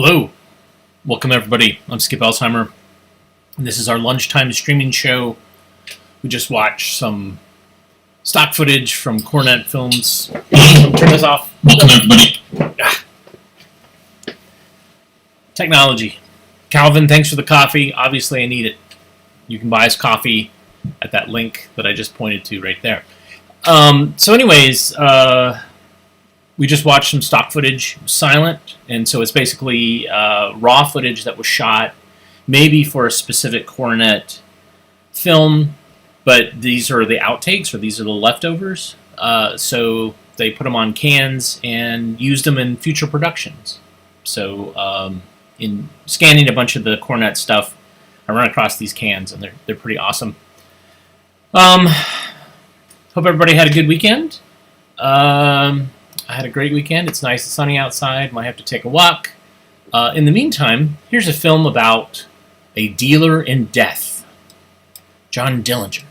Hello, welcome everybody. I'm Skip Alzheimer, and this is our lunchtime streaming show. We just watched some stock footage from Cornet Films. Turn this off. Welcome everybody. Technology. Calvin, thanks for the coffee. Obviously, I need it. You can buy us coffee at that link that I just pointed to right there. We just watched some stock footage, silent, and so it's basically raw footage that was shot maybe for a specific Cornet film, but these are the outtakes, or these are the leftovers. So they put them on cans and used them in future productions. So in scanning a bunch of the Cornet stuff, I run across these cans, and they're pretty awesome. Hope everybody had a good weekend. I had a great weekend. It's nice and sunny outside. Might have to take a walk. In the meantime, here's a film about a dealer in death, John Dillinger.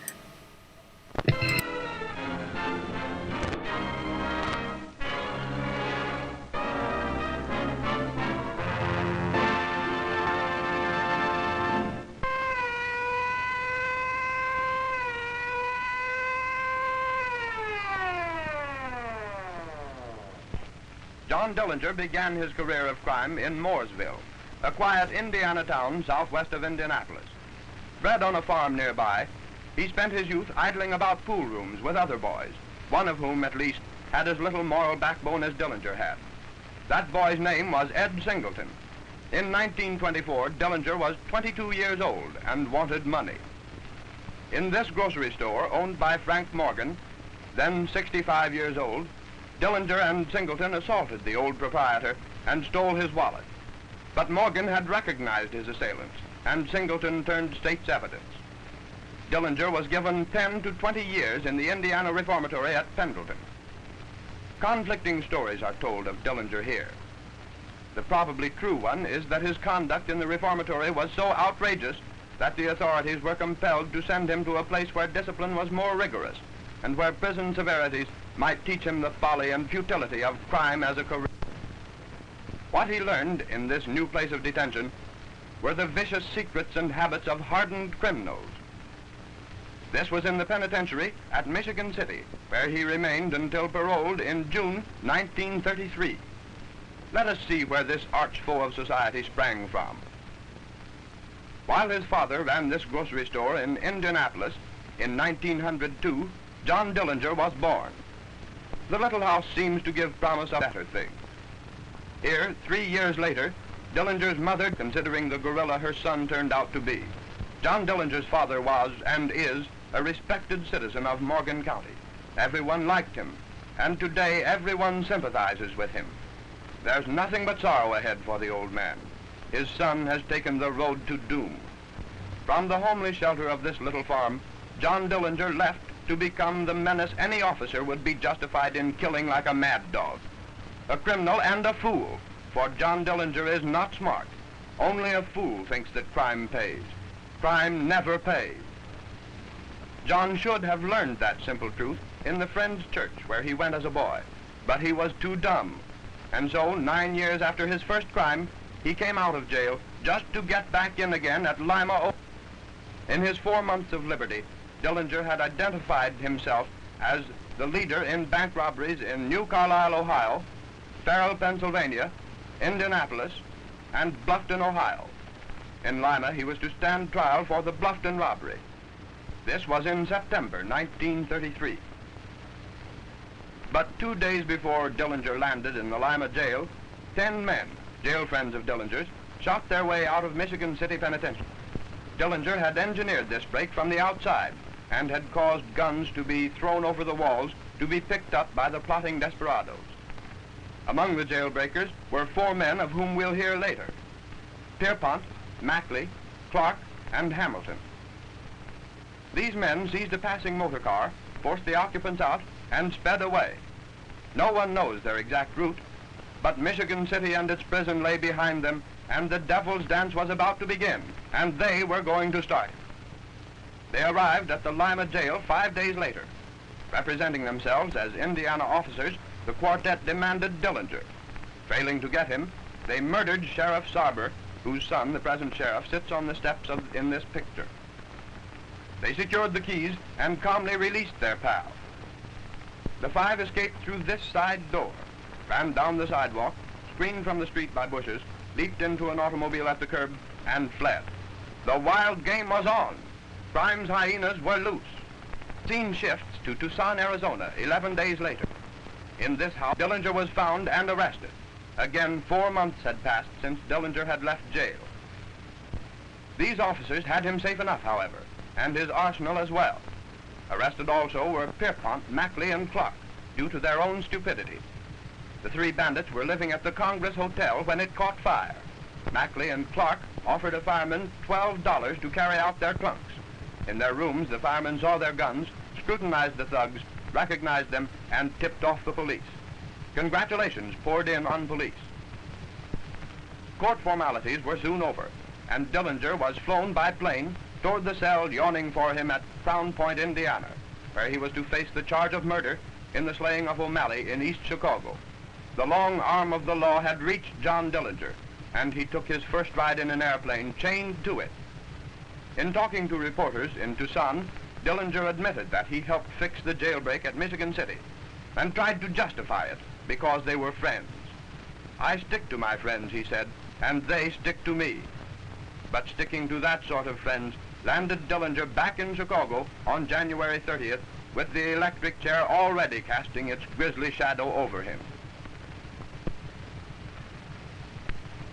John Dillinger began his career of crime in Mooresville, a quiet Indiana town southwest of Indianapolis. Bred on a farm nearby, he spent his youth idling about pool rooms with other boys, one of whom, at least, had as little moral backbone as Dillinger had. That boy's name was Ed Singleton. In 1924, Dillinger was 22 years old and wanted money. In this grocery store, owned by Frank Morgan, then 65 years old, Dillinger and Singleton assaulted the old proprietor and stole his wallet. But Morgan had recognized his assailants, and Singleton turned state's evidence. Dillinger was given 10 to 20 years in the Indiana Reformatory at Pendleton. Conflicting stories are told of Dillinger here. The probably true one is that his conduct in the reformatory was so outrageous that the authorities were compelled to send him to a place where discipline was more rigorous and where prison severities might teach him the folly and futility of crime as a career. What he learned in this new place of detention were the vicious secrets and habits of hardened criminals. This was in the penitentiary at Michigan City, where he remained until paroled in June 1933. Let us see where this arch foe of society sprang from. While his father ran this grocery store in Indianapolis in 1902, John Dillinger was born. The little house seems to give promise of better things. Here, 3 years later, Dillinger's mother, considering the gorilla her son turned out to be. John Dillinger's father was, and is, a respected citizen of Morgan County. Everyone liked him, and today everyone sympathizes with him. There's nothing but sorrow ahead for the old man. His son has taken the road to doom. From the homely shelter of this little farm, John Dillinger left to become the menace any officer would be justified in killing like a mad dog. A criminal and a fool, for John Dillinger is not smart. Only a fool thinks that crime pays. Crime never pays. John should have learned that simple truth in the Friends Church where he went as a boy, but he was too dumb. And so, 9 years after his first crime, he came out of jail just to get back in again at Lima. In his 4 months of liberty, Dillinger had identified himself as the leader in bank robberies in New Carlisle, Ohio, Farrell, Pennsylvania, Indianapolis, and Bluffton, Ohio. In Lima, he was to stand trial for the Bluffton robbery. This was in September 1933. But 2 days before Dillinger landed in the Lima jail, 10 men, jail friends of Dillinger's, shot their way out of Michigan City Penitentiary. Dillinger had engineered this break from the outside and had caused guns to be thrown over the walls to be picked up by the plotting desperados. Among the jailbreakers were 4 men of whom we'll hear later: Pierpont, Mackley, Clark, and Hamilton. These men seized a passing motor car, forced the occupants out, and sped away. No one knows their exact route, but Michigan City and its prison lay behind them, and the devil's dance was about to begin, and they were going to start. They arrived at the Lima jail 5 days later. Representing themselves as Indiana officers, the quartet demanded Dillinger. Failing to get him, They murdered Sheriff Sarber, whose son, the present sheriff, sits on the steps in this picture. They secured the keys and calmly released their pal. The five escaped through this side door, ran down the sidewalk, screened from the street by bushes, leaped into an automobile at the curb, and fled. The wild game was on. Crime's hyenas were loose. Scene shifts to Tucson, Arizona, 11 days later. In this house, Dillinger was found and arrested. Again, 4 months had passed since Dillinger had left jail. These officers had him safe enough, however, and his arsenal as well. Arrested also were Pierpont, Mackley, and Clark, due to their own stupidity. The three bandits were living at the Congress Hotel when it caught fire. Mackley and Clark offered a fireman $12 to carry out their trunks. In their rooms, the firemen saw their guns, scrutinized the thugs, recognized them, and tipped off the police. Congratulations poured in on police. Court formalities were soon over, and Dillinger was flown by plane toward the cell yawning for him at Crown Point, Indiana, where he was to face the charge of murder in the slaying of O'Malley in East Chicago. The long arm of the law had reached John Dillinger, and he took his first ride in an airplane chained to it. In talking to reporters in Tucson, Dillinger admitted that he helped fix the jailbreak at Michigan City and tried to justify it because they were friends. I stick to my friends, he said, and they stick to me. But sticking to that sort of friends landed Dillinger back in Chicago on January 30th with the electric chair already casting its grisly shadow over him.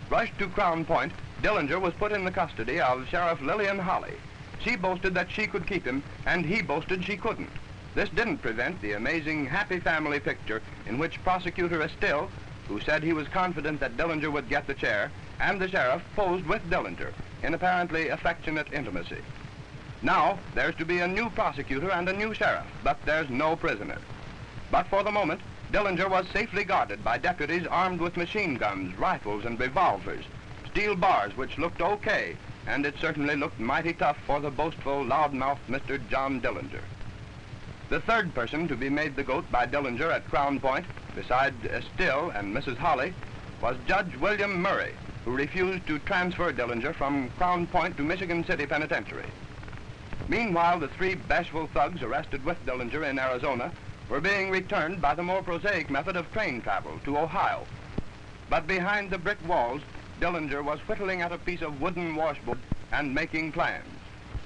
Rushed to Crown Point, Dillinger was put in the custody of Sheriff Lillian Holly. She boasted that she could keep him, and he boasted she couldn't. This didn't prevent the amazing happy family picture in which Prosecutor Estill, who said he was confident that Dillinger would get the chair, and the sheriff posed with Dillinger in apparently affectionate intimacy. Now, there's to be a new prosecutor and a new sheriff, but there's no prisoner. But for the moment, Dillinger was safely guarded by deputies armed with machine guns, rifles, and revolvers, steel bars which looked okay, and it certainly looked mighty tough for the boastful, loudmouthed Mr. John Dillinger. The third person to be made the goat by Dillinger at Crown Point, besides Estill and Mrs. Holly, was Judge William Murray, who refused to transfer Dillinger from Crown Point to Michigan City Penitentiary. Meanwhile, the three bashful thugs arrested with Dillinger in Arizona were being returned by the more prosaic method of train travel to Ohio. But behind the brick walls, Dillinger was whittling at a piece of wooden washboard and making plans.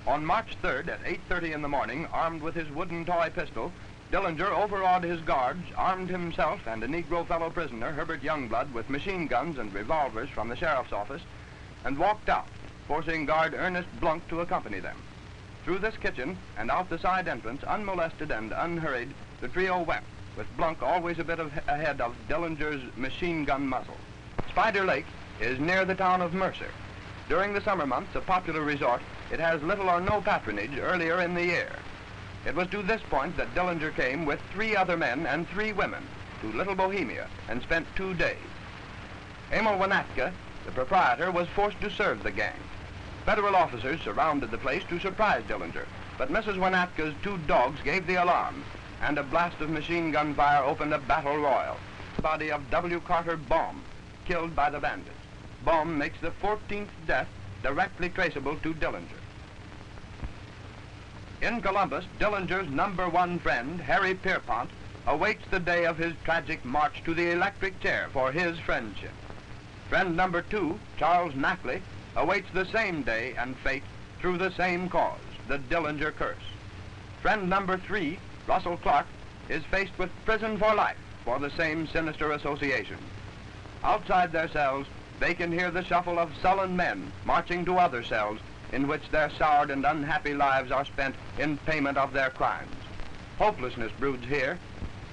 On March 3rd at 8:30 in the morning, armed with his wooden toy pistol, Dillinger overawed his guards, armed himself and a Negro fellow prisoner, Herbert Youngblood, with machine guns and revolvers from the sheriff's office, and walked out, forcing guard Ernest Blunk to accompany them. Through this kitchen and out the side entrance, unmolested and unhurried, the trio went, with Blunk always a bit ahead of Dillinger's machine gun muzzle. Spider Lake is near the town of Mercer. During the summer months, a popular resort, it has little or no patronage earlier in the year. It was to this point that Dillinger came with 3 other men and 3 women to Little Bohemia and spent 2 days. Emil Wanatka, the proprietor, was forced to serve the gang. Federal officers surrounded the place to surprise Dillinger, but Mrs. Wanatka's 2 dogs gave the alarm, and a blast of machine gun fire opened a battle royal. The body of W. Carter Baum, killed by the bandits. Baum makes the 14th death directly traceable to Dillinger. In Columbus, Dillinger's #1 friend, Harry Pierpont, awaits the day of his tragic march to the electric chair for his friendship. Friend #2, Charles Mackley, awaits the same day and fate through the same cause, the Dillinger curse. Friend #3, Russell Clark, is faced with prison for life for the same sinister association. Outside their cells, they can hear the shuffle of sullen men marching to other cells in which their soured and unhappy lives are spent in payment of their crimes. Hopelessness broods here.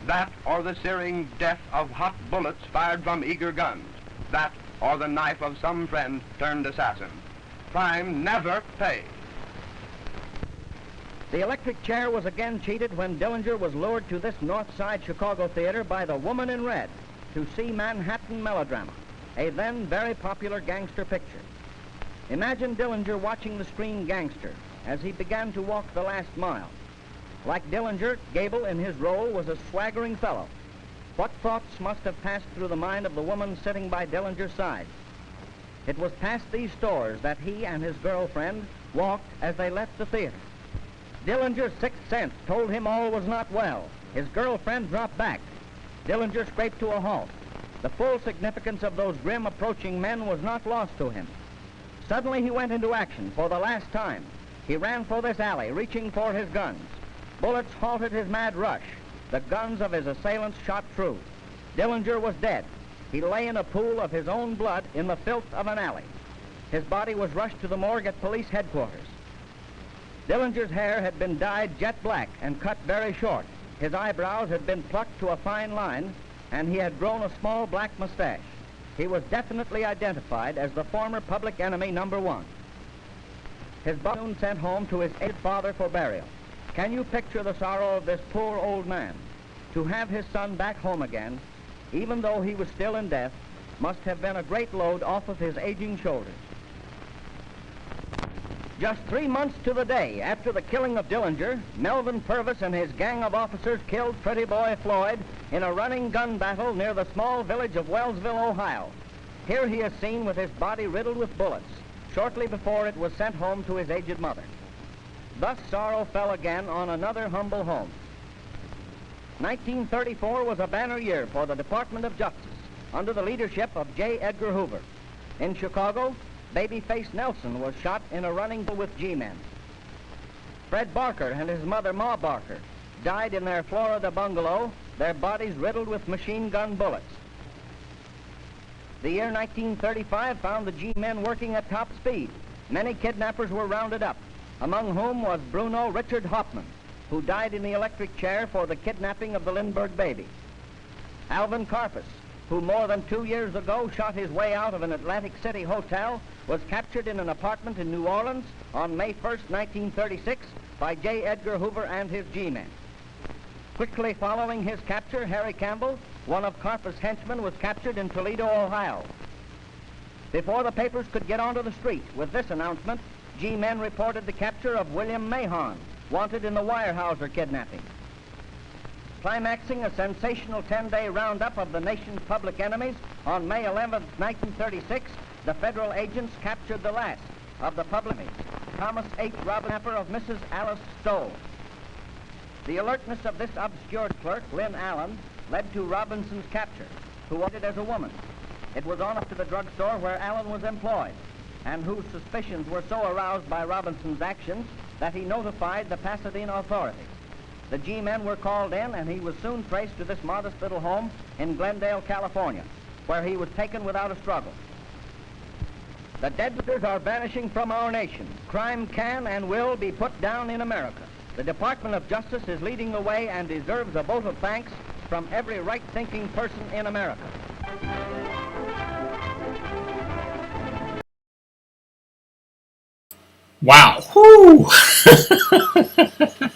That or the searing death of hot bullets fired from eager guns. That or the knife of some friend turned assassin. Crime never pays. The electric chair was again cheated when Dillinger was lured to this North Side Chicago theater by the Woman in Red to see Manhattan Melodrama, a then very popular gangster picture. Imagine Dillinger watching the screen Gangster as he began to walk the last mile. Like Dillinger, Gable in his role was a swaggering fellow. What thoughts must have passed through the mind of the woman sitting by Dillinger's side? It was past these stores that he and his girlfriend walked as they left the theater. Dillinger's sixth sense told him all was not well. His girlfriend dropped back. Dillinger scraped to a halt. The full significance of those grim approaching men was not lost to him. Suddenly he went into action for the last time. He ran for this alley, reaching for his guns. Bullets halted his mad rush. The guns of his assailants shot through. Dillinger was dead. He lay in a pool of his own blood in the filth of an alley. His body was rushed to the morgue at police headquarters. Dillinger's hair had been dyed jet black and cut very short. His eyebrows had been plucked to a fine line, and he had grown a small black mustache. He was definitely identified as the former public enemy #1. His body was sent home to his aged father for burial. Can you picture the sorrow of this poor old man? To have his son back home again, even though he was still in death, must have been a great load off of his aging shoulders. Just 3 months to the day after the killing of Dillinger, Melvin Purvis and his gang of officers killed Pretty Boy Floyd in a running gun battle near the small village of Wellsville, Ohio. Here he is seen with his body riddled with bullets, shortly before it was sent home to his aged mother. Thus sorrow fell again on another humble home. 1934 was a banner year for the Department of Justice under the leadership of J. Edgar Hoover. In Chicago, Babyface Nelson was shot in a running duel with G-men. Fred Barker and his mother, Ma Barker, died in their Florida bungalow, their bodies riddled with machine gun bullets. The year 1935 found the G-men working at top speed. Many kidnappers were rounded up, among whom was Bruno Richard Hoffman, who died in the electric chair for the kidnapping of the Lindbergh baby. Alvin Karpus, who more than 2 years ago shot his way out of an Atlantic City hotel, was captured in an apartment in New Orleans on May 1st, 1936, by J. Edgar Hoover and his G-men. Quickly following his capture, Harry Campbell, one of Karpus' henchmen, was captured in Toledo, Ohio. Before the papers could get onto the street with this announcement, G-men reported the capture of William Mahon, wanted in the Weyerhaeuser kidnapping. Climaxing a sensational 10-day roundup of the nation's public enemies, on May 11, 1936, the federal agents captured the last of the public enemies, Thomas H. Robinson of Mrs. Alice Stowe. The alertness of this obscure clerk, Lynn Allen, led to Robinson's capture, who acted as a woman. It was on up to the drugstore where Allen was employed, and whose suspicions were so aroused by Robinson's actions that he notified the Pasadena authorities. The G-men were called in, and he was soon traced to this modest little home in Glendale, California, where he was taken without a struggle. The deadlifters are vanishing from our nation. Crime can and will be put down in America. The Department of Justice is leading the way and deserves a vote of thanks from every right-thinking person in America. Wow. Whew.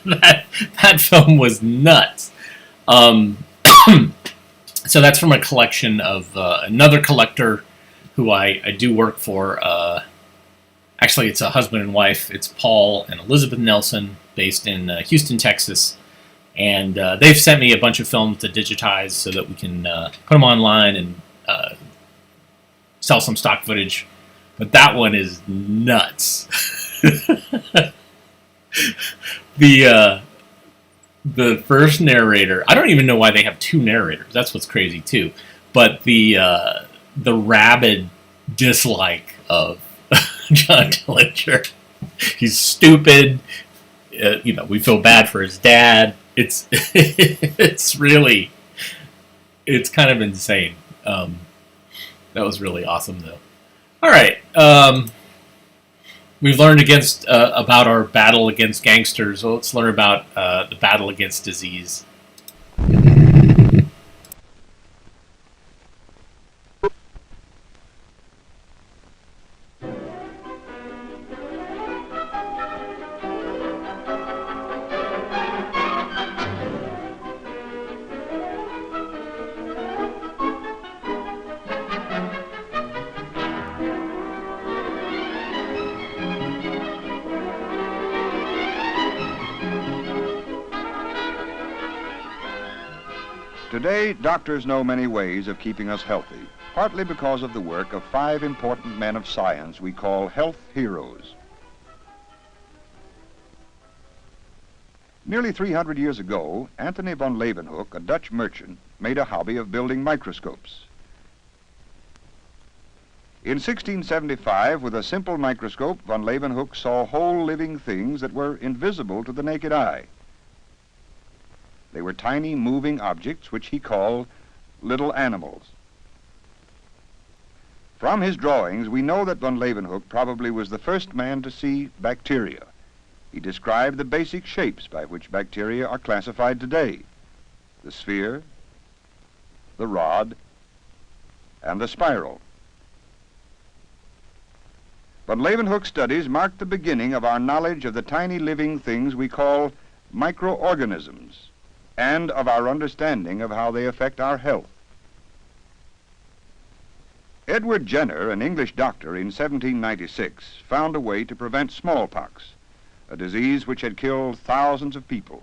that film was nuts. So that's from a collection of another collector who I do work for. Actually, it's a husband and wife. It's Paul and Elizabeth Nelson, based in Houston, Texas. And they've sent me a bunch of films to digitize so that we can put them online and sell some stock footage. But that one is nuts. The first narrator, I don't even know why they have two narrators. That's what's crazy too. But the rabid dislike of John Dillinger. He's stupid. We feel bad for his dad. It's really kind of insane. That was really awesome though. All right. We've learned about our battle against gangsters. Well, let's learn about the battle against disease. Today, doctors know many ways of keeping us healthy, partly because of the work of 5 important men of science we call health heroes. Nearly 300 years ago, Anthony van Leeuwenhoek, a Dutch merchant, made a hobby of building microscopes. In 1675, with a simple microscope, van Leeuwenhoek saw whole living things that were invisible to the naked eye. They were tiny moving objects which he called little animals. From his drawings, we know that van Leeuwenhoek probably was the first man to see bacteria. He described the basic shapes by which bacteria are classified today: the sphere, the rod, and the spiral. Van Leeuwenhoek's studies marked the beginning of our knowledge of the tiny living things we call microorganisms, and of our understanding of how they affect our health. Edward Jenner, an English doctor, in 1796 found a way to prevent smallpox, a disease which had killed thousands of people.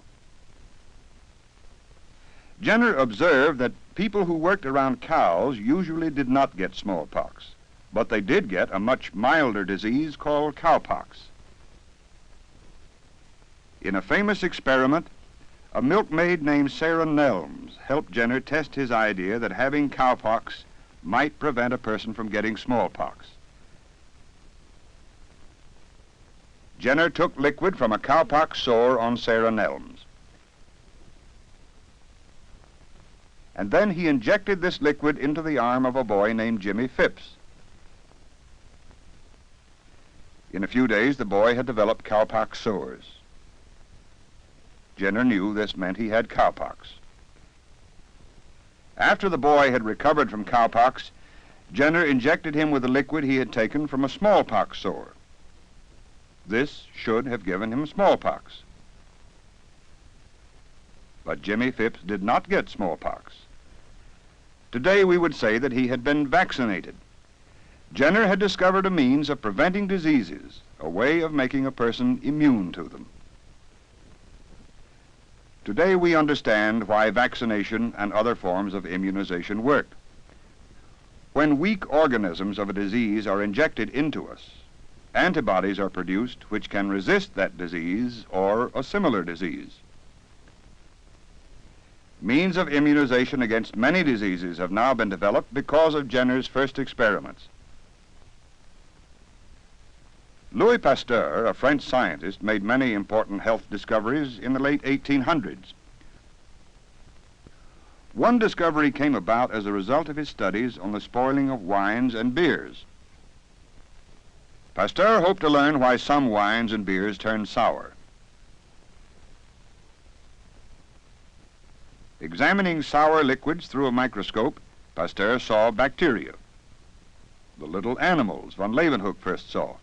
Jenner observed that people who worked around cows usually did not get smallpox, but they did get a much milder disease called cowpox. In a famous experiment, a milkmaid named Sarah Nelms helped Jenner test his idea that having cowpox might prevent a person from getting smallpox. Jenner took liquid from a cowpox sore on Sarah Nelms, and then he injected this liquid into the arm of a boy named Jimmy Phipps. In a few days, the boy had developed cowpox sores. Jenner knew this meant he had cowpox. After the boy had recovered from cowpox, Jenner injected him with the liquid he had taken from a smallpox sore. This should have given him smallpox. But Jimmy Phipps did not get smallpox. Today we would say that he had been vaccinated. Jenner had discovered a means of preventing diseases, a way of making a person immune to them. Today we understand why vaccination and other forms of immunization work. When weak organisms of a disease are injected into us, antibodies are produced which can resist that disease or a similar disease. Means of immunization against many diseases have now been developed because of Jenner's first experiments. Louis Pasteur, a French scientist, made many important health discoveries in the late 1800s. One discovery came about as a result of his studies on the spoiling of wines and beers. Pasteur hoped to learn why some wines and beers turn sour. Examining sour liquids through a microscope, Pasteur saw bacteria, the little animals van Leeuwenhoek first saw.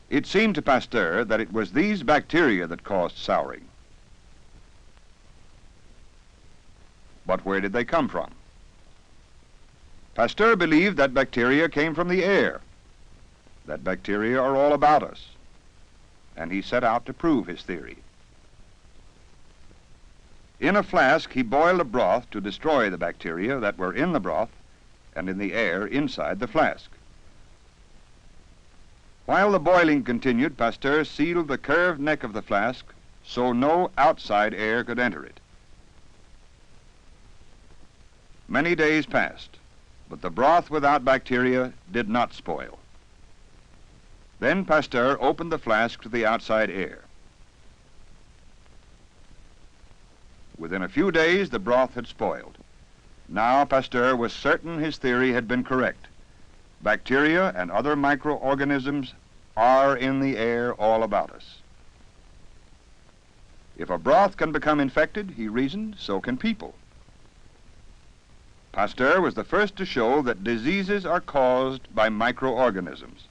It seemed to Pasteur that it was these bacteria that caused souring. But where did they come from? Pasteur believed that bacteria came from the air, that bacteria are all about us, and he set out to prove his theory. In a flask, he boiled a broth to destroy the bacteria that were in the broth and in the air inside the flask. While the boiling continued, Pasteur sealed the curved neck of the flask so no outside air could enter it. Many days passed, but the broth without bacteria did not spoil. Then Pasteur opened the flask to the outside air. Within a few days, the broth had spoiled. Now Pasteur was certain his theory had been correct. Bacteria and other microorganisms are in the air all about us. If a broth can become infected, he reasoned, so can people. Pasteur was the first to show that diseases are caused by microorganisms.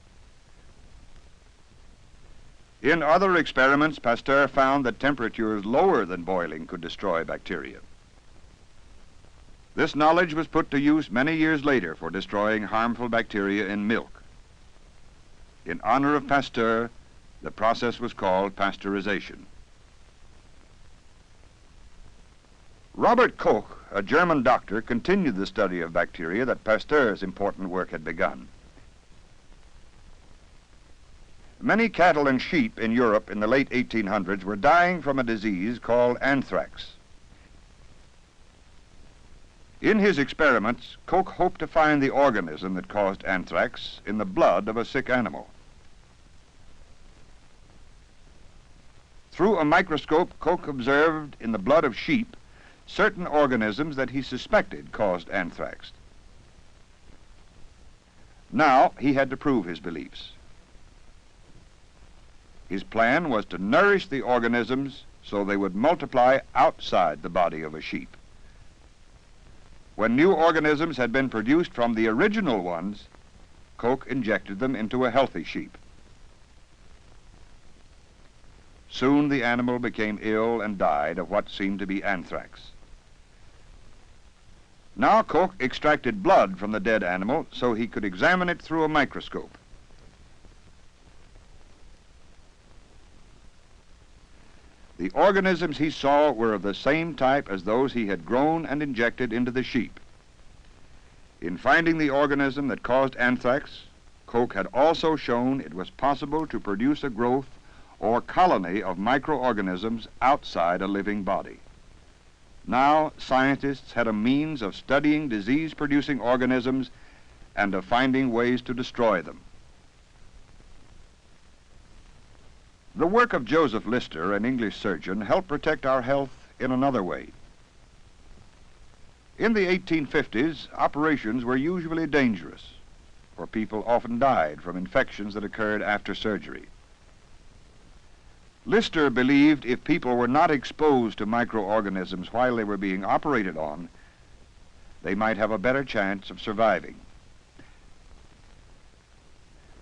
In other experiments, Pasteur found that temperatures lower than boiling could destroy bacteria. This knowledge was put to use many years later for destroying harmful bacteria in milk. In honor of Pasteur, the process was called pasteurization. Robert Koch, a German doctor, continued the study of bacteria that Pasteur's important work had begun. Many cattle and sheep in Europe in the late 1800s were dying from a disease called anthrax. In his experiments, Koch hoped to find the organism that caused anthrax in the blood of a sick animal. Through a microscope, Koch observed in the blood of sheep certain organisms that he suspected caused anthrax. Now he had to prove his beliefs. His plan was to nourish the organisms so they would multiply outside the body of a sheep. When new organisms had been produced from the original ones, Koch injected them into a healthy sheep. Soon the animal became ill and died of what seemed to be anthrax. Now Koch extracted blood from the dead animal so he could examine it through a microscope. The organisms he saw were of the same type as those he had grown and injected into the sheep. In finding the organism that caused anthrax, Koch had also shown it was possible to produce a growth or colony of microorganisms outside a living body. Now scientists had a means of studying disease-producing organisms and of finding ways to destroy them. The work of Joseph Lister, an English surgeon, helped protect our health in another way. In the 1850s, operations were usually dangerous, for people often died from infections that occurred after surgery. Lister believed if people were not exposed to microorganisms while they were being operated on, they might have a better chance of surviving.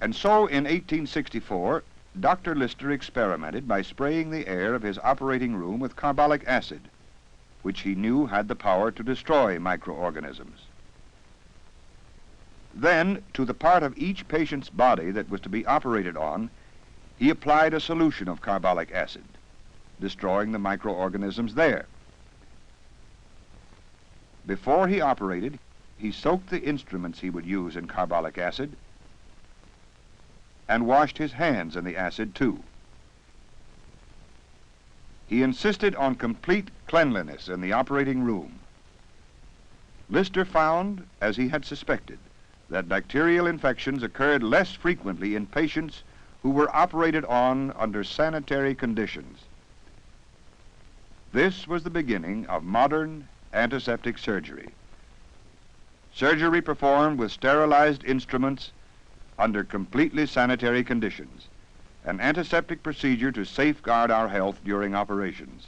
And so in 1864, Dr. Lister experimented by spraying the air of his operating room with carbolic acid, which he knew had the power to destroy microorganisms. Then, to the part of each patient's body that was to be operated on, he applied a solution of carbolic acid, destroying the microorganisms there. Before he operated, he soaked the instruments he would use in carbolic acid and washed his hands in the acid too. He insisted on complete cleanliness in the operating room. Lister found, as he had suspected, that bacterial infections occurred less frequently in patients who were operated on under sanitary conditions. This was the beginning of modern antiseptic surgery. Surgery performed with sterilized instruments under completely sanitary conditions, an antiseptic procedure to safeguard our health during operations.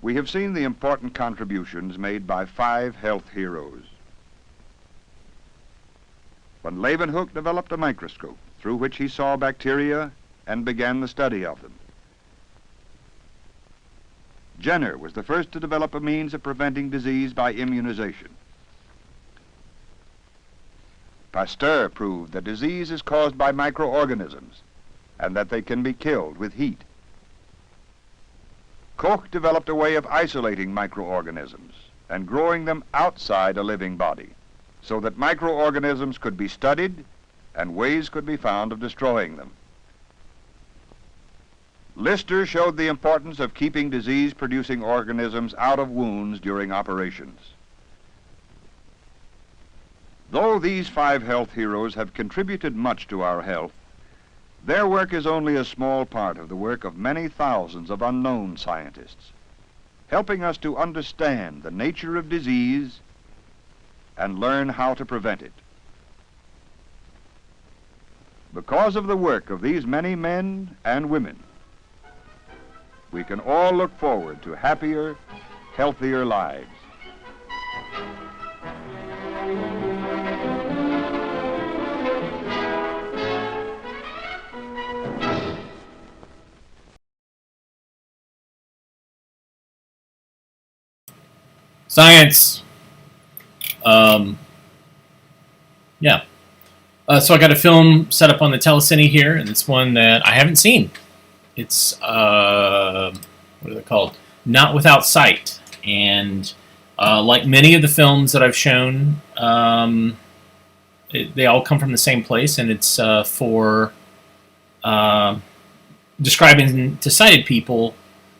We have seen the important contributions made by 5 health heroes. Von Leeuwenhoek developed a microscope through which he saw bacteria and began the study of them. Jenner was the first to develop a means of preventing disease by immunization. Pasteur proved that disease is caused by microorganisms and that they can be killed with heat. Koch developed a way of isolating microorganisms and growing them outside a living body so that microorganisms could be studied and ways could be found of destroying them. Lister showed the importance of keeping disease-producing organisms out of wounds during operations. Though these 5 health heroes have contributed much to our health, their work is only a small part of the work of many thousands of unknown scientists, helping us to understand the nature of disease and learn how to prevent it. Because of the work of these many men and women, we can all look forward to happier, healthier lives. Science. Yeah. So I got a film set up on the telecine here, and it's one that I haven't seen. It's, what are they called? Not Without Sight. And like many of the films that I've shown, they all come from the same place, and it's for describing to sighted people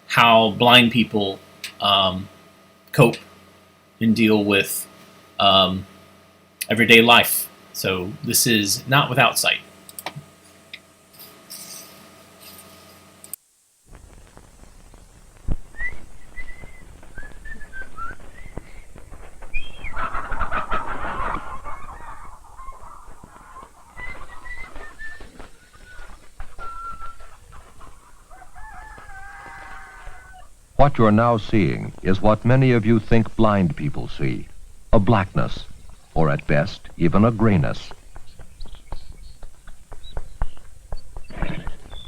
how blind people cope and deal with everyday life. So this is Not Without Sight. What you're now seeing is what many of you think blind people see, a blackness, or at best, even a grayness.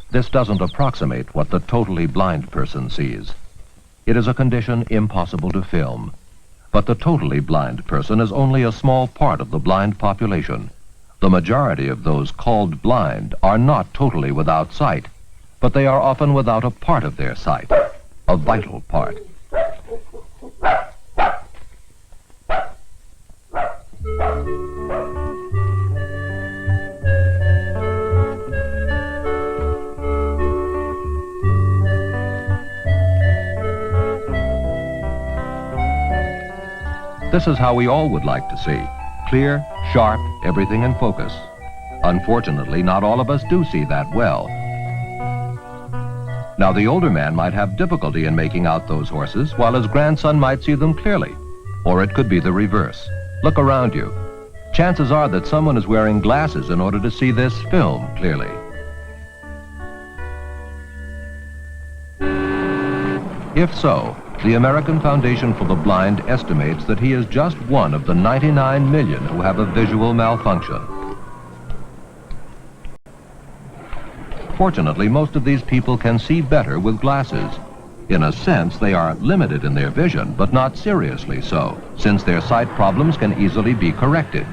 This doesn't approximate what the totally blind person sees. It is a condition impossible to film. But the totally blind person is only a small part of the blind population. The majority of those called blind are not totally without sight, but they are often without a part of their sight. A vital part. This is how we all would like to see. Clear, sharp, everything in focus. Unfortunately, not all of us do see that well. Now, the older man might have difficulty in making out those horses, while his grandson might see them clearly. Or it could be the reverse. Look around you. Chances are that someone is wearing glasses in order to see this film clearly. If so, the American Foundation for the Blind estimates that he is just one of the 99 million who have a visual malfunction. Fortunately, most of these people can see better with glasses. In a sense, they are limited in their vision, but not seriously so, since their sight problems can easily be corrected.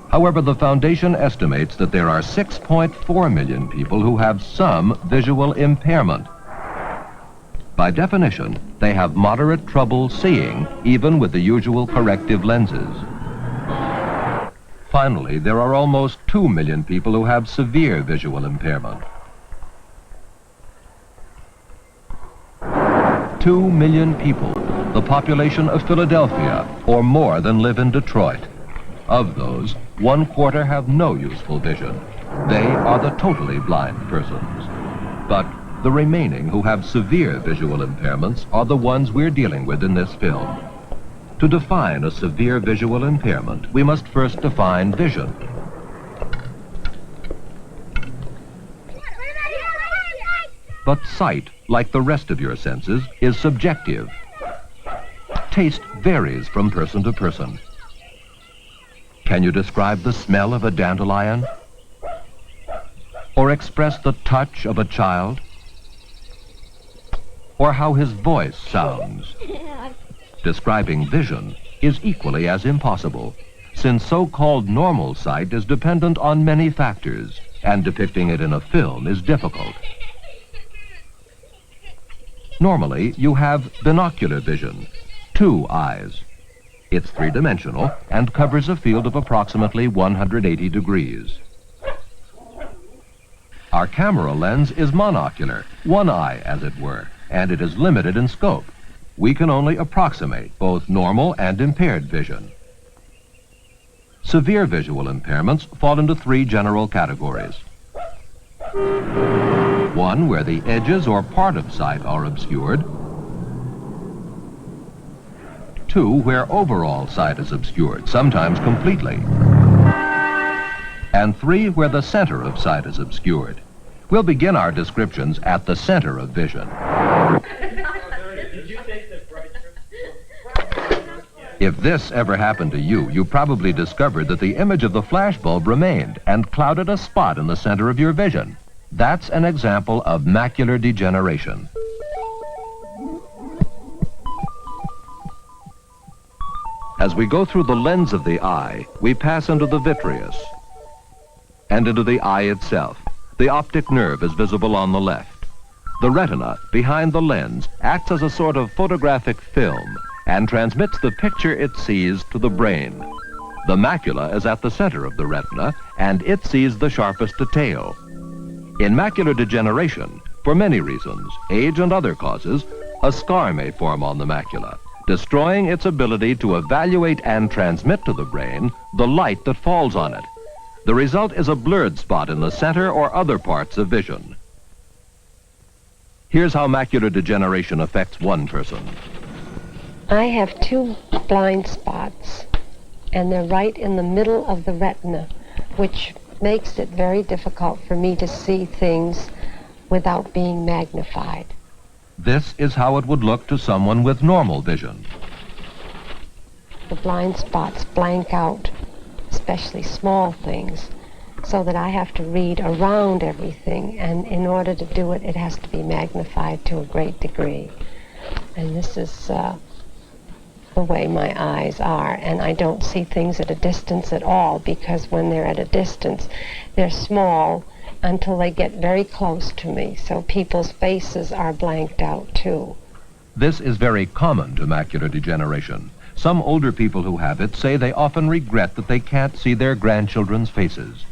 However, the Foundation estimates that there are 6.4 million people who have some visual impairment. By definition, they have moderate trouble seeing, even with the usual corrective lenses. Finally, there are almost 2 million people who have severe visual impairment. 2 million people, the population of Philadelphia, or more than live in Detroit. Of those, 1/4 have no useful vision. They are the totally blind persons. But the remaining who have severe visual impairments are the ones we're dealing with in this film. To define a severe visual impairment, we must first define vision. But sight, like the rest of your senses, is subjective. Taste varies from person to person. Can you describe the smell of a dandelion? Or express the touch of a child? Or how his voice sounds? Describing vision is equally as impossible, since so-called normal sight is dependent on many factors, and depicting it in a film is difficult. Normally, you have binocular vision, 2 eyes. It's 3-dimensional and covers a field of approximately 180 degrees. Our camera lens is monocular, 1 eye, as it were, and it is limited in scope. We can only approximate both normal and impaired vision. Severe visual impairments fall into 3 general categories. 1 where the edges or part of sight are obscured. 2 where overall sight is obscured, sometimes completely. And 3 where the center of sight is obscured. We'll begin our descriptions at the center of vision. If this ever happened to you, you probably discovered that the image of the flashbulb remained and clouded a spot in the center of your vision. That's an example of macular degeneration. As we go through the lens of the eye, we pass into the vitreous and into the eye itself. The optic nerve is visible on the left. The retina, behind the lens, acts as a sort of photographic film and transmits the picture it sees to the brain. The macula is at the center of the retina, and it sees the sharpest detail. In macular degeneration, for many reasons, age and other causes, a scar may form on the macula, destroying its ability to evaluate and transmit to the brain the light that falls on it. The result is a blurred spot in the center or other parts of vision. Here's how macular degeneration affects one person. I have 2 blind spots, and they're right in the middle of the retina, which makes it very difficult for me to see things without being magnified. This is how it would look to someone with normal vision. The blind spots blank out, especially small things, so that I have to read around everything, and in order to do it, it has to be magnified to a great degree. And this is the way my eyes are, and I don't see things at a distance at all, because when they're at a distance, they're small until they get very close to me, so people's faces are blanked out too. This is very common to macular degeneration. Some older people who have it say they often regret that they can't see their grandchildren's faces.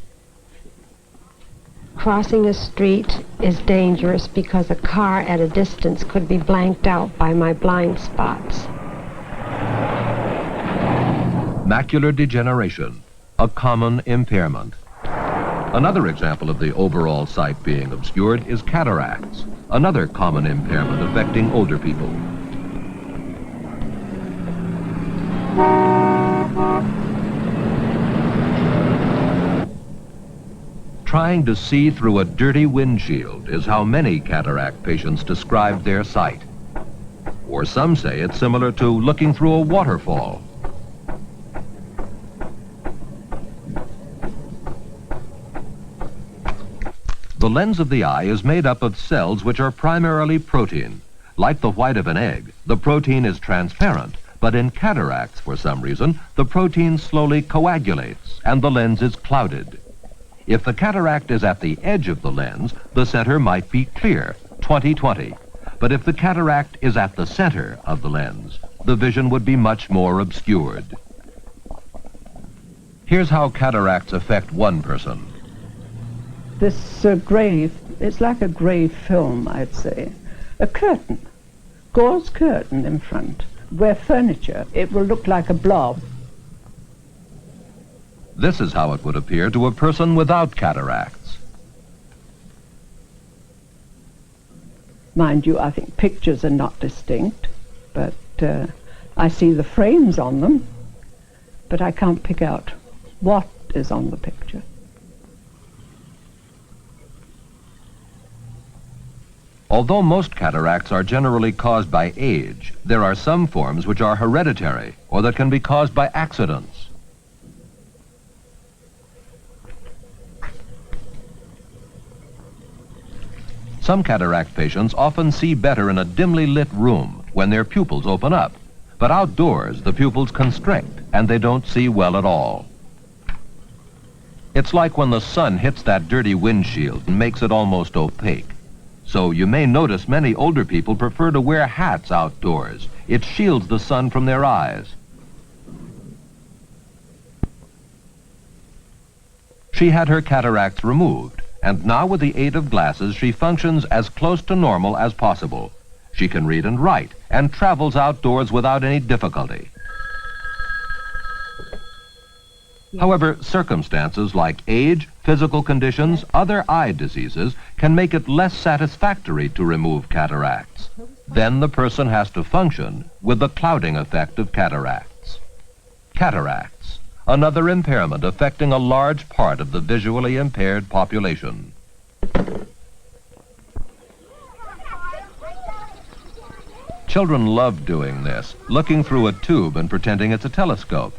Crossing a street is dangerous because a car at a distance could be blanked out by my blind spots. Macular degeneration, a common impairment. Another example of the overall sight being obscured is cataracts, another common impairment affecting older people. Trying to see through a dirty windshield is how many cataract patients describe their sight. Or some say it's similar to looking through a waterfall. The lens of the eye is made up of cells which are primarily protein. Like the white of an egg, the protein is transparent, but in cataracts, for some reason, the protein slowly coagulates and the lens is clouded. If the cataract is at the edge of the lens, the center might be clear, 20/20. But if the cataract is at the center of the lens, the vision would be much more obscured. Here's how cataracts affect one person. This gray, it's like a gray film, I'd say. A curtain, gauze curtain in front. Where furniture, it will look like a blob. This is how it would appear to a person without cataracts. Mind you, I think pictures are not distinct, but I see the frames on them, but I can't pick out what is on the picture. Although most cataracts are generally caused by age, there are some forms which are hereditary or that can be caused by accidents. Some cataract patients often see better in a dimly lit room when their pupils open up, but outdoors the pupils constrict and they don't see well at all. It's like when the sun hits that dirty windshield and makes it almost opaque. So you may notice many older people prefer to wear hats outdoors. It shields the sun from their eyes. She had her cataracts removed, and now with the aid of glasses she functions as close to normal as possible. She can read and write, and travels outdoors without any difficulty. However, circumstances like age, physical conditions, other eye diseases can make it less satisfactory to remove cataracts. Then the person has to function with the clouding effect of cataracts. Cataracts, another impairment affecting a large part of the visually impaired population. Children love doing this, looking through a tube and pretending it's a telescope.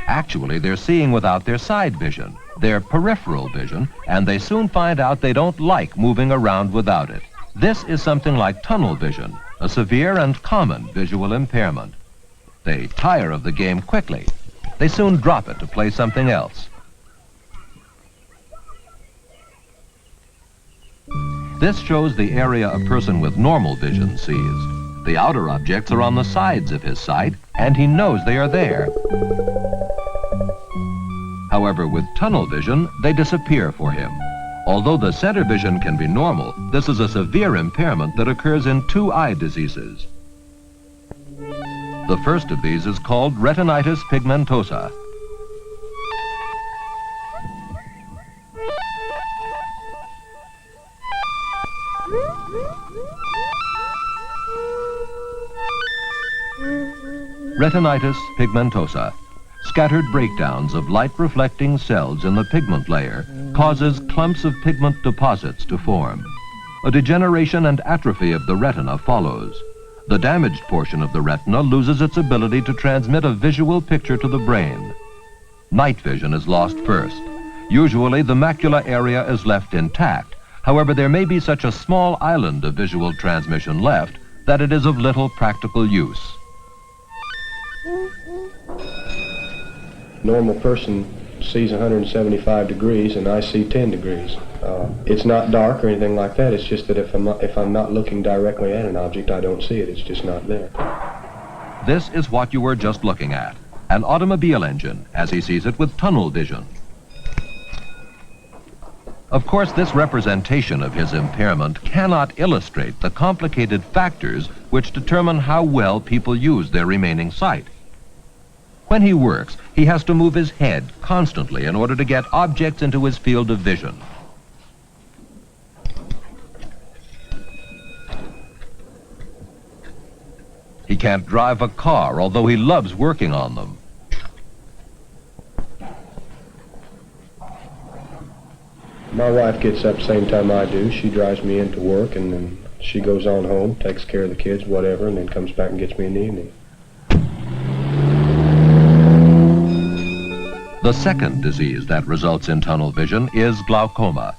Actually, they're seeing without their side vision, their peripheral vision, and they soon find out they don't like moving around without it. This is something like tunnel vision, a severe and common visual impairment. They tire of the game quickly. They soon drop it to play something else. This shows the area a person with normal vision sees. The outer objects are on the sides of his sight, and he knows they are there. However, with tunnel vision, they disappear for him. Although the center vision can be normal, this is a severe impairment that occurs in 2 eye diseases. The first of these is called retinitis pigmentosa. Retinitis pigmentosa, scattered breakdowns of light-reflecting cells in the pigment layer, causes clumps of pigment deposits to form. A degeneration and atrophy of the retina follows. The damaged portion of the retina loses its ability to transmit a visual picture to the brain. Night vision is lost first. Usually, the macular area is left intact. However, there may be such a small island of visual transmission left that it is of little practical use. Normal person sees 175 degrees and I see 10 degrees. It's not dark or anything like that. It's just that if I'm not looking directly at an object, I don't see it. It's just not there. This is what you were just looking at, an automobile engine, as he sees it with tunnel vision. Of course, this representation of his impairment cannot illustrate the complicated factors which determine how well people use their remaining sight. When he works, he has to move his head constantly in order to get objects into his field of vision. He can't drive a car, although he loves working on them. My wife gets up same time I do. She drives me into work, and then she goes on home, takes care of the kids, whatever, and then comes back and gets me in the evening. The second disease that results in tunnel vision is glaucoma.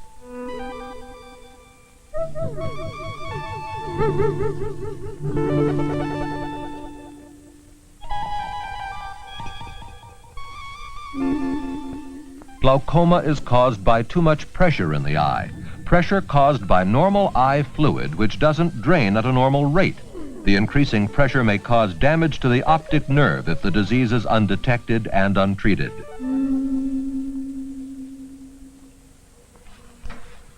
Glaucoma is caused by too much pressure in the eye. Pressure caused by normal eye fluid which doesn't drain at a normal rate. The increasing pressure may cause damage to the optic nerve if the disease is undetected and untreated.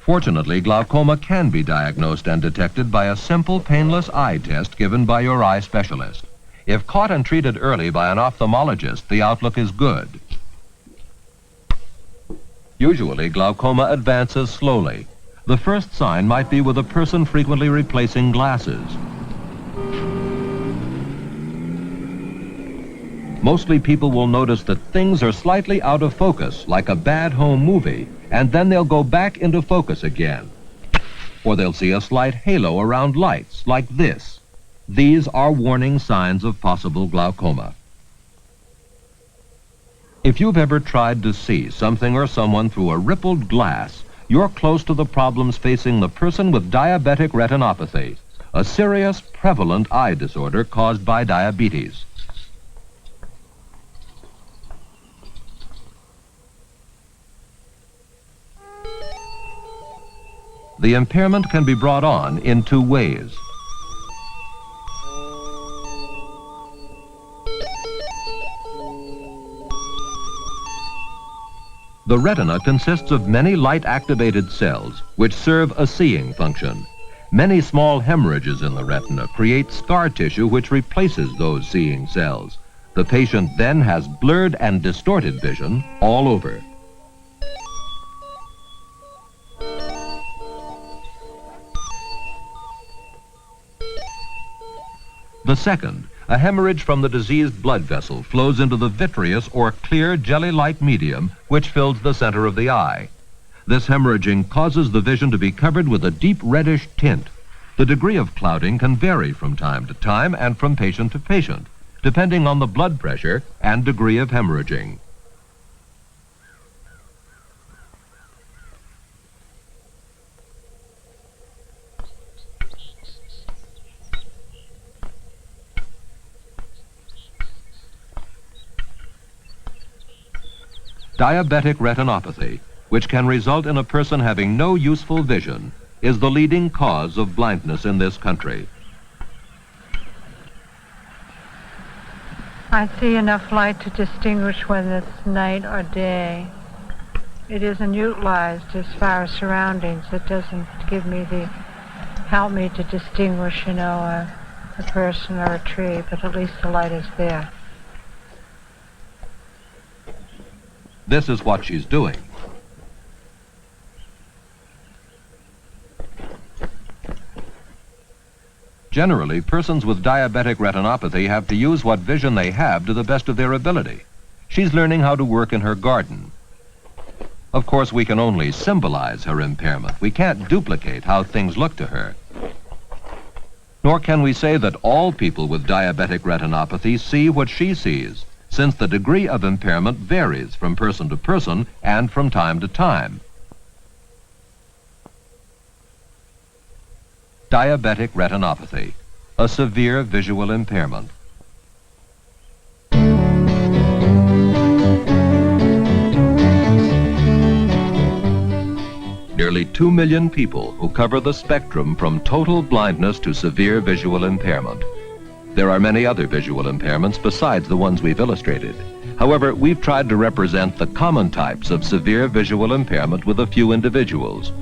Fortunately, glaucoma can be diagnosed and detected by a simple, painless eye test given by your eye specialist. If caught and treated early by an ophthalmologist, the outlook is good. Usually, glaucoma advances slowly. The first sign might be with a person frequently replacing glasses. Mostly people will notice that things are slightly out of focus, like a bad home movie, and then they'll go back into focus again. Or they'll see a slight halo around lights, like this. These are warning signs of possible glaucoma. If you've ever tried to see something or someone through a rippled glass, you're close to the problems facing the person with diabetic retinopathy, a serious, prevalent eye disorder caused by diabetes. The impairment can be brought on in 2 ways. The retina consists of many light-activated cells which serve a seeing function. Many small hemorrhages in the retina create scar tissue which replaces those seeing cells. The patient then has blurred and distorted vision all over. The second, a hemorrhage from the diseased blood vessel flows into the vitreous or clear jelly-like medium which fills the center of the eye. This hemorrhaging causes the vision to be covered with a deep reddish tint. The degree of clouding can vary from time to time and from patient to patient, depending on the blood pressure and degree of hemorrhaging. Diabetic retinopathy, which can result in a person having no useful vision, is the leading cause of blindness in this country. I see enough light to distinguish whether it's night or day. It isn't utilized as far as surroundings. It doesn't help me to distinguish, a person or a tree, but at least the light is there. This is what she's doing. Generally, persons with diabetic retinopathy have to use what vision they have to the best of their ability. She's learning how to work in her garden. Of course, we can only symbolize her impairment. We can't duplicate how things look to her. Nor can we say that all people with diabetic retinopathy see what she sees, since the degree of impairment varies from person to person and from time to time. Diabetic retinopathy, a severe visual impairment. Nearly 2 million people who cover the spectrum from total blindness to severe visual impairment. There are many other visual impairments besides the ones we've illustrated. However, we've tried to represent the common types of severe visual impairment with a few individuals.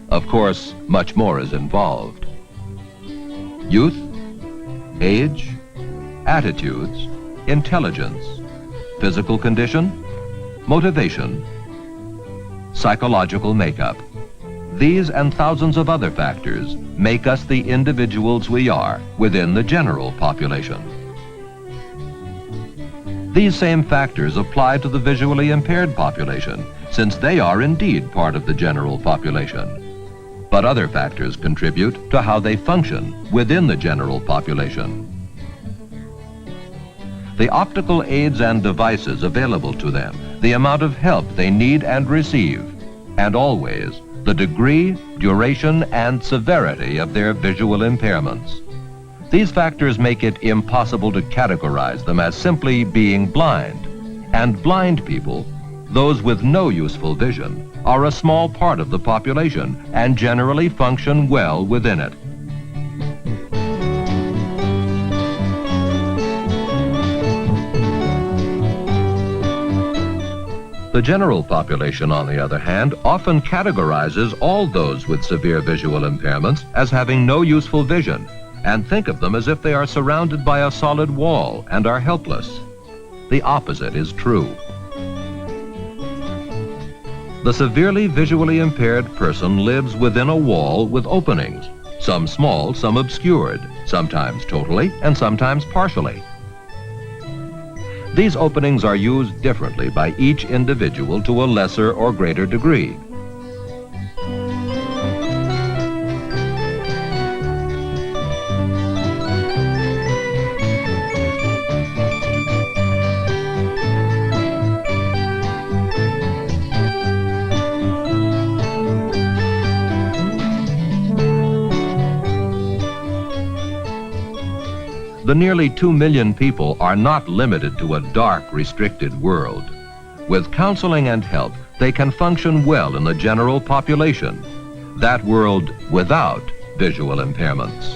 Of course, much more is involved. Youth, age, attitudes, intelligence, physical condition, motivation, psychological makeup. These and thousands of other factors make us the individuals we are within the general population. These same factors apply to the visually impaired population, since they are indeed part of the general population. But other factors contribute to how they function within the general population. The optical aids and devices available to them, the amount of help they need and receive, and always the degree, duration, and severity of their visual impairments. These factors make it impossible to categorize them as simply being blind. And blind people, those with no useful vision, are a small part of the population and generally function well within it. The general population, on the other hand, often categorizes all those with severe visual impairments as having no useful vision and think of them as if they are surrounded by a solid wall and are helpless. The opposite is true. The severely visually impaired person lives within a wall with openings, some small, some obscured, sometimes totally and sometimes partially. These openings are used differently by each individual to a lesser or greater degree. The nearly 2 million people are not limited to a dark, restricted world. With counseling and help, they can function well in the general population, that world without visual impairments.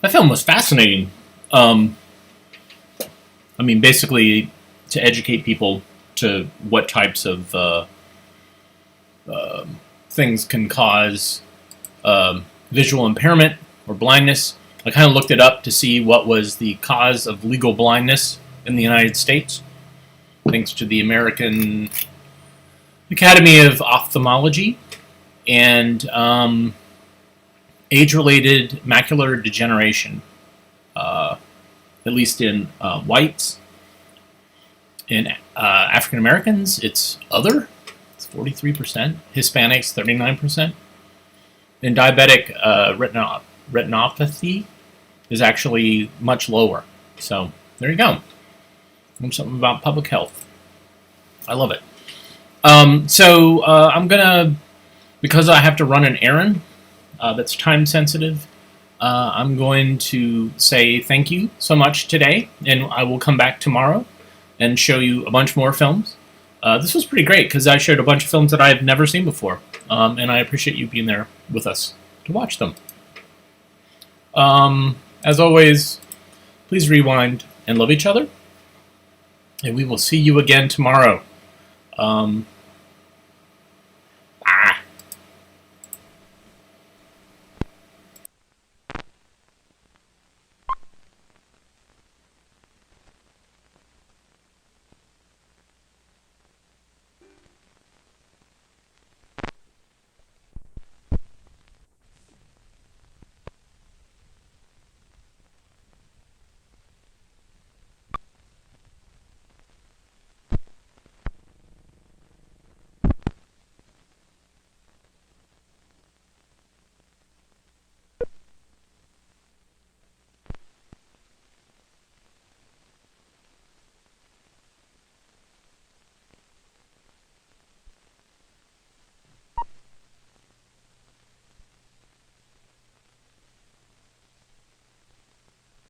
That film was fascinating. Basically, to educate people to what types of things can cause visual impairment or blindness. I kind of looked it up to see what was the cause of legal blindness in the United States, thanks to the American Academy of Ophthalmology, and age-related macular degeneration, at least in whites. In African Americans, it's other. It's 43%. Hispanics, 39%. And diabetic retinopathy is actually much lower. So there you go. Learn something about public health. I love it. So I'm gonna, because I have to run an errand that's time sensitive, I'm going to say thank you so much today, and I will come back tomorrow and show you a bunch more films. This was pretty great because I showed a bunch of films that I've never seen before, and I appreciate you being there with us to watch them. As always, please rewind and love each other, and we will see you again tomorrow.